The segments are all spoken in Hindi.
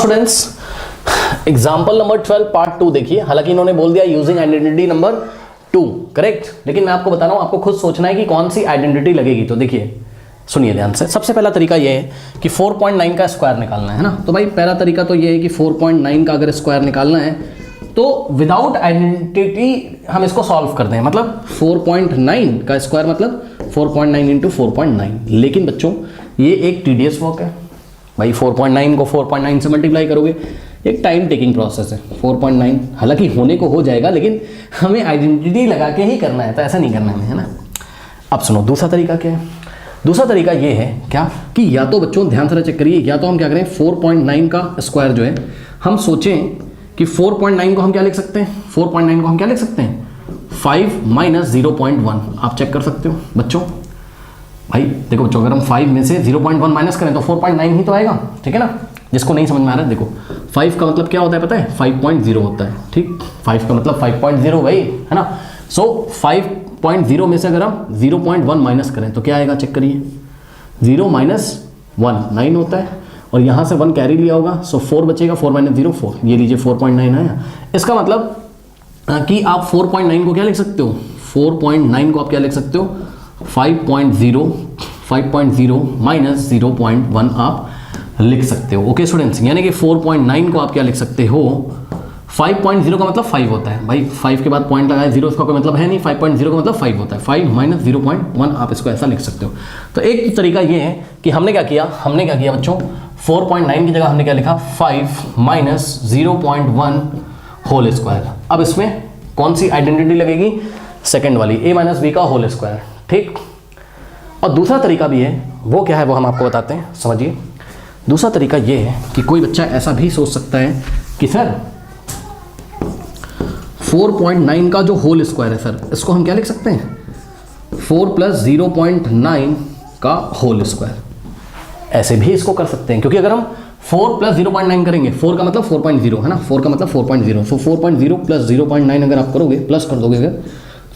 स्टूडेंट्स, एग्जाम्पल नंबर 12 पार्ट 2 देखिए। हालांकि इन्होंने बोल दिया यूजिंग आइडेंटिटी नंबर 2, करेक्ट, लेकिन मैं आपको बता रहा हूं, आपको खुद सोचना है कि कौन सी आइडेंटिटी लगेगी। तो देखिए, सुनिए ध्यान से। सबसे पहला तरीका ये है कि 4.9 का स्क्वायर निकालना है ना। तो भाई पहला तरीका तो ये है कि 4.9 का अगर स्क्वायर निकालना है तो विदाउट आइडेंटिटी हम इसको सॉल्व कर दें। मतलब 4.9 का स्क्वायर मतलब 4.9 इंटू 4.9। लेकिन बच्चों ये एक टीडियस वर्क है भाई। 4.9 को 4.9 से मल्टीप्लाई करोगे, एक टाइम टेकिंग प्रोसेस है। 4.9 हालांकि होने को हो जाएगा, लेकिन हमें आइडेंटिटी लगा के ही करना है, तो ऐसा नहीं करना है ना। अब सुनो, दूसरा तरीका क्या है। दूसरा तरीका ये है क्या कि या तो बच्चों ध्यान से चेक करिए, या तो हम क्या करें 4.9 का स्क्वायर जो है हम सोचें कि 4.9 को हम क्या लिख सकते हैं। 4.9 को हम क्या लिख सकते हैं, 5 माइनस 0.1। आप चेक कर सकते हो बच्चों। भाई देखो बच्चों, अगर हम 5 में से 0.1 माइनस करें तो 4.9 ही तो आएगा, ठीक है ना। जिसको नहीं समझ में आ रहा है देखो, 5 का मतलब क्या होता है पता है, 5.0 होता है, ठीक। 5 का मतलब 5.0 भाई, है ना। सो 5.0 में से अगर हम 0.1 माइनस करें तो क्या आएगा, चेक करिए। 0 माइनस 1 9 होता है, और यहाँ से 1 कैरी लिया होगा, सो 4 बचेगा। 4 माइनस 0 4, ये लीजिए 4.9 आया। इसका मतलब कि आप 4.9 को क्या लिख सकते हो, 4.9 को आप क्या लिख सकते हो, 5.0 माइनस 0.1 आप लिख सकते हो। ओके स्टूडेंट्स, यानी कि 4.9 को आप क्या लिख सकते हो, 5.0 का मतलब 5 होता है भाई। 5 के बाद पॉइंट लगाए, 0 इसका कोई मतलब है नहीं। 5.0 का मतलब 5 होता है। 5 माइनस 0.1 आप इसको ऐसा लिख सकते हो। तो एक तरीका ये है कि हमने क्या किया बच्चों, 4.9 की जगह हमने क्या लिखा, 5 माइनस 0.1 होल स्क्वायर। अब इसमें कौन सी आइडेंटिटी लगेगी, सेकेंड वाली, a माइनस बी का होल स्क्वायर, ठीक। और दूसरा तरीका भी है, वो क्या है वो हम आपको बताते हैं, समझिए। दूसरा तरीका ये है कि कोई बच्चा ऐसा भी सोच सकता है कि सर 4.9 का जो होल स्क्वायर है सर, इसको हम क्या लिख सकते हैं, 4 प्लस 0.9 का होल स्क्वायर। ऐसे भी इसको कर सकते हैं, क्योंकि अगर हम 4 प्लस 0.9 करेंगे, 4 का मतलब 4.0 है ना, 4 का मतलब 4.0, सो 4.0 प्लस 0.9 अगर आप करोगे, प्लस कर दोगे, अगर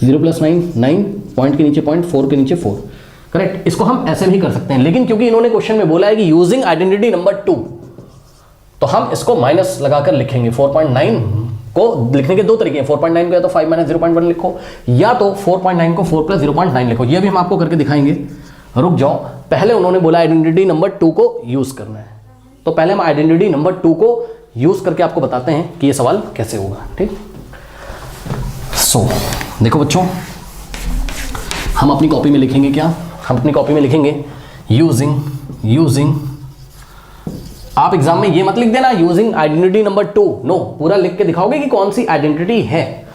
0 प्लस 9 पॉइंट के नीचे पॉइंट, 4 के नीचे 4, करेक्ट। इसको हम ऐसे भी कर सकते हैं, लेकिन क्योंकि इन्होंने क्वेश्चन में बोला है कि यूजिंग आइडेंटिटी नंबर 2, तो हम इसको माइनस लगाकर लिखेंगे। 4.9 को लिखने के दो तरीके हैं। 4.9 को या तो 5 माइनस 0.1 लिखो, या तो 4.9 को 4 प्लस 0.9 लिखो। ये भी हम आपको करके दिखाएंगे, रुक जाओ। पहले उन्होंने बोला आइडेंटिटी नंबर 2 को यूज करना है, तो पहले हम आइडेंटिटी नंबर 2 को यूज करके आपको बताते हैं कि ये सवाल कैसे होगा, ठीक। सो देखो बच्चों, हम अपनी कॉपी में लिखेंगे क्या, हम अपनी कॉपी में लिखेंगे यूजिंग। आप एग्जाम में ये मत लिख देना यूजिंग आइडेंटिटी नंबर 2, नो, पूरा लिख के दिखाओगे कि कौन सी आइडेंटिटी है।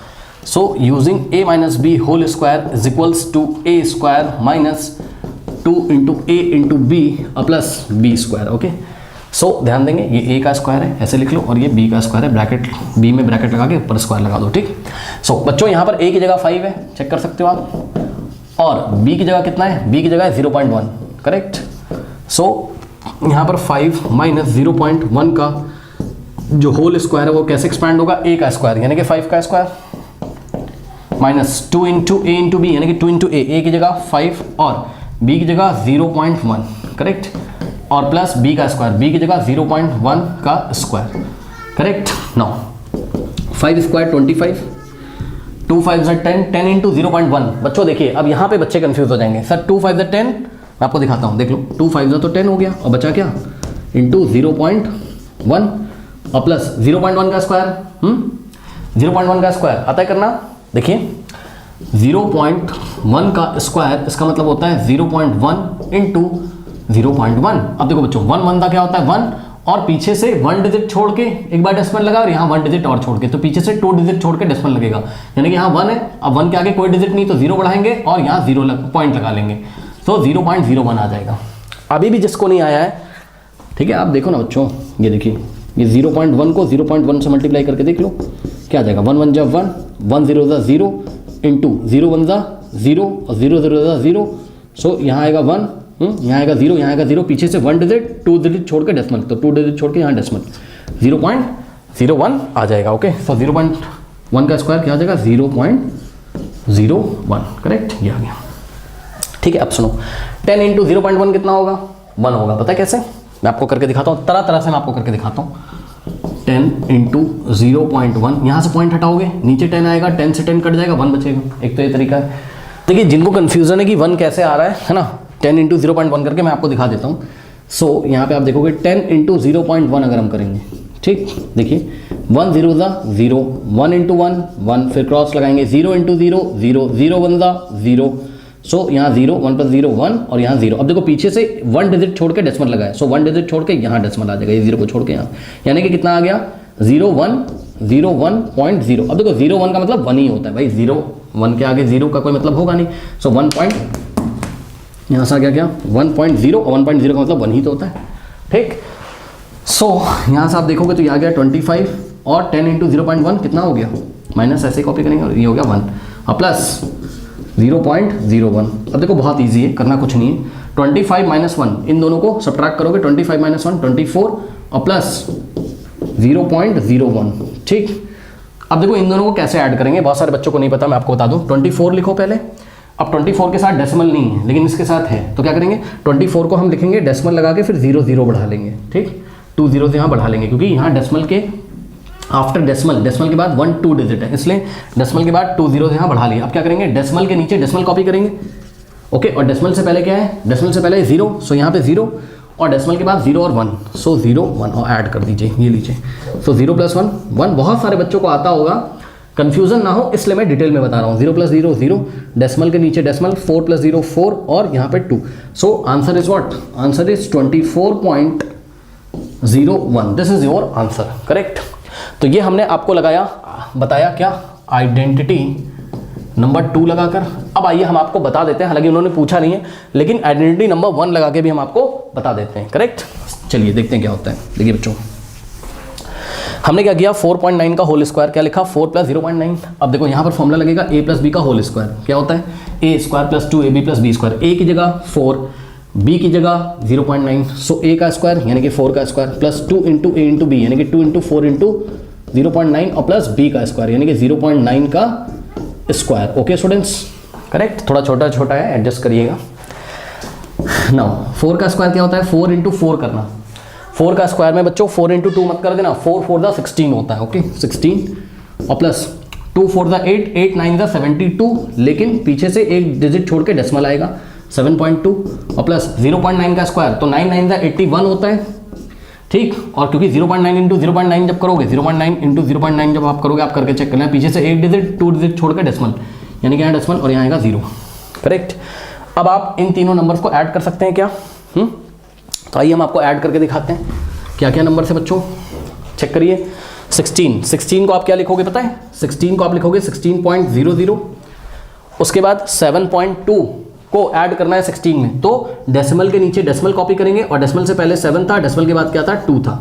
So using a minus B whole square is equals to a square minus 2 into A into B plus B square. Okay, so ध्यान देंगे, ये a का स्क्वायर है, ऐसे लिख लो, और ये b का स्क्वायर है, ब्रैकेट b में ब्रैकेट लगा के ऊपर स्क्वायर लगा दो, ठीक। सो बच्चों यहाँ पर a की जगह 5 है, चेक कर सकते हो आप, और b की जगह कितना है, b की जगह है 0.1, करेक्ट। सो यहाँ पर 5 माइनस 0.1 का जो होल स्क्वायर है वो कैसे एक्सपैंड होगा, a का स्क्वायर यानी कि 5 का square, minus 2 into A into B यानी कि 2 इंटू ए की जगह 5 और b की जगह 0.1, करेक्ट, और प्लस b का स्क्वायर, b की जगह 0.1 का square, correct. Now 5 square 25, 2 5 10, 10 into 0.1। बच्चों देखिए, अब यहाँ पे बच्चे कंफ्यूज हो जाएंगे, सर 2 5 10, मैं आपको दिखाता हूँ, देख लो, 2 5 तो 10 हो गया, और बचा क्या, इंटू 0.1 और प्लस 0.1 का स्क्वायर, 0.1 का स्क्वायर आता है करना। देखिए 0.1 का स्क्वायर, इसका मतलब होता है 0.1 इंटू 0.1। अब देखो बच्चों, 1 का क्या होता है 1, और पीछे से 1 डिजिट छोड़ के एक बार डेसिमल लगा, और यहाँ 1 डिजिट और छोड़ के, तो पीछे से 2 डिजिट छोड़ के डेसिमल लगेगा, यानी कि यहाँ 1 है, अब 1 के आगे कोई डिजिट नहीं तो 0 बढ़ाएंगे और यहाँ 0 पॉइंट लगा लेंगे, तो 0.01 आ जाएगा। अभी भी जिसको नहीं आया है, ठीक है, आप देखो ना बच्चों, ये देखिए, ये 0.1 को 0.1 से मल्टीप्लाई करके देख लो, क्या आ जाएगा, 1 1 जा 1, 1 0 जा 0, इंटू 0 1 जा 0, और 0 0 जा 0, सो यहाँ आएगा 1, यहाँ आएगा 0, यहाँ आएगा 0, पीछे से 1 डिजिट 2 डिजिट छोड़ के डेसिमल, तो 2 डिजिट छोड़ के यहाँ डेसिमल, 0.01 आ जाएगा। ओके, सो 0.1 का स्क्वायर क्या आ जाएगा, 0.01, करेक्ट, ये आ गया, ठीक है। अब सुनो, 10 इंटू 0.1 कितना होगा, 1 होगा, पता है कैसे, मैं आपको करके दिखाता हूँ, तरह तरह से मैं आपको करके दिखाता हूँ। 10 इंटू 0.1, यहाँ से पॉइंट हटाओगे नीचे 10 आएगा, 10 से 10 कट जाएगा, 1 बचेगा। एक तो ये तरीका है। देखिए जिनको कन्फ्यूजन है कि 1 कैसे आ रहा है ना, 10 इंटू 0.1 करके मैं आपको दिखा देता हूँ। सो यहाँ पे आप देखोगे 10 इंटू 0.1 अगर हम करेंगे, ठीक, देखिए 1 0 ज़ा 0, 1 इंटू 1 1, फिर क्रॉस लगाएंगे 0 इंटू 0 0, 0 1 ज़ा 0। सो यहाँ 0, 1 प्लस 0 1 और यहाँ 0। अब देखो पीछे से 1 डिजिट छोड़ के डेसिमल लगाया, सो 1 डिजिट छोड़ के यहाँ डेसिमल आ जाएगा, ये 0 को छोड़ के यहाँ, यानी कि कितना आ गया 0 1 0 1.0। अब देखो 0 1 का मतलब 1 ही होता है भाई, 0 1 के आगे 0 का कोई मतलब होगा नहीं। सो 1 पॉइंट यहाँ से आ गया क्या 1.0, और 1.0 का मतलब 1 ही तो होता है, ठीक। सो यहाँ से आप देखोगे तो ये आ गया 25 और 10 इंटू 0.1 कितना हो गया, माइनस ऐसे कॉपी करेंगे और ये हो गया 1 और प्लस 0.01। अब देखो बहुत इजी है, करना कुछ नहीं है। 25 माइनस 1, इन दोनों को सब्ट्रैक्ट करोगे, 25 माइनस 1 24 और प्लस 0.01, ठीक। अब देखो इन दोनों को कैसे ऐड करेंगे, बहुत सारे बच्चों को नहीं पता, मैं आपको बता दूं। 24 लिखो पहले। अब 24 के साथ डेसिमल नहीं है लेकिन इसके साथ है, तो क्या करेंगे 24 को हम लिखेंगे डेसिमल लगा के, फिर 0 0 बढ़ा लेंगे, ठीक, 2 0 यहाँ बढ़ा लेंगे, क्योंकि यहाँ डेसिमल के आफ्टर डेसिमल के बाद 1 2 डिजिट है, इसलिए डेसिमल के बाद 2 0 यहाँ बढ़ा लिया। अब क्या करेंगे डेसिमल के नीचे डेसिमल कॉपी करेंगे, ओके, और डेसिमल से पहले क्या है, डेसिमल से पहले 0, सो यहाँ पे 0 और डेसिमल के बाद 0 और 1, सो 0 1 और ऐड कर दीजिए, ये लीजिए। सो 0 प्लस 1 1, बहुत सारे बच्चों को आता होगा, कंफ्यूजन ना हो इसलिए मैं डिटेल में बता रहा हूँ। 0 प्लस 0 0, डेसिमल के नीचे डेसिमल, 4 प्लस 0 4 और यहाँ पे 2। So answer is what, answer is 24.01। This is your answer, correct. तो ये हमने आपको बताया क्या, आइडेंटिटी नंबर 2 लगाकर। अब आइए हम आपको बता देते हैं, हालांकि उन्होंने पूछा नहीं है लेकिन आइडेंटिटी नंबर 1 लगा के भी हम आपको बता देते हैं, करेक्ट। चलिए देखते हैं क्या होता है। देखिए बच्चों, हमने क्या किया, 4.9 का होल स्क्वायर, क्या लिखा 4 प्लस 0.9। अब देखो यहाँ पर फॉर्मूला लगेगा a प्लस बी का होल स्क्वायर, क्या होता है a square plus 2ab plus B square. a की जगह 4, b की जगह 0.9, सो a का स्क्वायर यानी कि 4 का square plus 2 into a into b यानी कि 2 इंटू 4 इंटू 0.9 और प्लस b का स्क्वायर यानी कि 0.9 का स्क्वायर। Okay students, correct. थोड़ा छोटा छोटा है, एडजस्ट करिएगा। नाउ 4 का स्क्वायर क्या होता है, 4 इंटू 4 करना। 4 का स्क्वायर में बच्चों 4 इंटू 2 मत कर देना, 4 4 दा 16 होता है, ओके 16 और प्लस 2 4 दा 8, 8 9 दा 72, लेकिन पीछे से एक डिजिट छोड़ के डेसिमल आएगा 7.2 और प्लस 0.9 का स्क्वायर तो 9 9 दा 81 होता है, ठीक। और क्योंकि 0.9 इंटू 0.9 जब करोगे, 0.9 इंटू 0.9 जब आप करोगे, आप करके चेक करना, पीछे से एक डिजिट 2 डिजिट छोड़ के डेसिमल, यानी कि यहाँ डेसिमल और यहाँ आएगा 0, करेक्ट। अब आप इन तीनों नंबर्स को ऐड कर सकते हैं क्या, तो आइए हम आपको ऐड करके दिखाते हैं क्या क्या नंबर से बच्चों, चेक करिए। 16 को आप क्या लिखोगे पता है, 16 को आप लिखोगे 16.00, उसके बाद 7.2 को ऐड करना है 16 में, तो डेसिमल के नीचे डेसिमल कॉपी करेंगे और डेसिमल से पहले 7 था, डेसिमल के बाद क्या था 2 था,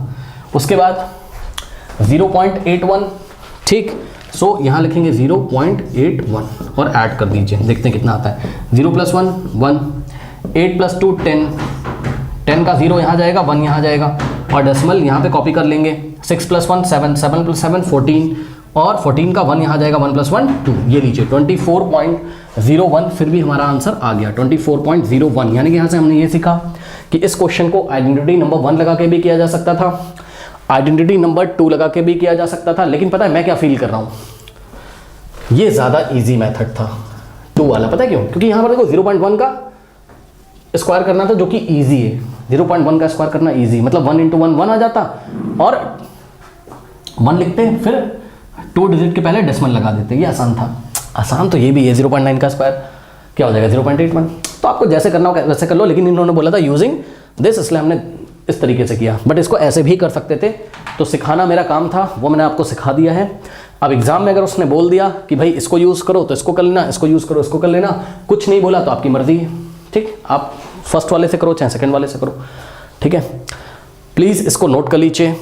उसके बाद 0.81, ठीक। सो यहाँ लिखेंगे 0.81 और ऐड कर दीजिए, देखते हैं कितना आता है। 0 प्लस 1 1, 8 प्लस 2 10, 10 का 0 यहाँ जाएगा, 1 यहाँ जाएगा और डेसिमल यहाँ पे कॉपी कर लेंगे। 6 प्लस 1 7, 7 प्लस 7 14 और 14 का 1 यहाँ जाएगा, 1 प्लस 1 2, ये लीजिए 24.01। फिर भी हमारा आंसर आ गया 24.01, यानी कि यहाँ से हमने ये सीखा कि इस क्वेश्चन को आइडेंटिटी नंबर 1 लगा के भी किया जा सकता था, आइडेंटिटी नंबर 2 लगा के भी किया जा सकता था, लेकिन पता है मैं क्या फील कर रहा हूँ, ये ज़्यादा ईजी मेथड था 2 वाला। पता है क्यों, क्योंकि यहाँ पर देखो 0.1 का स्क्वायर करना था जो कि ईजी है, 0.1 का स्क्वायर करना ईजी, मतलब 1 इंटू 1 1 आ जाता और 1 लिखते फिर 2 डिजिट के पहले डेसिमल लगा देते, ये आसान था। आसान तो ये भी है, 0.9 का स्क्वायर क्या हो जाएगा 0.81। तो आपको जैसे करना हो वैसे कर लो, लेकिन इन्होंने बोला था यूजिंग दिस, इसलिए हमने इस तरीके से किया, बट इसको ऐसे भी कर सकते थे, तो सिखाना मेरा काम था, वो मैंने आपको सिखा दिया है। अब एग्जाम में अगर उसने बोल दिया कि भाई इसको यूज़ करो तो इसको कर लेना, इसको यूज़ करो इसको कर लेना, कुछ नहीं बोला तो आपकी मर्जी है, ठीक। आप फर्स्ट वाले से करो चाहे सेकंड वाले से करो, ठीक है। प्लीज़ इसको नोट कर लीजिए।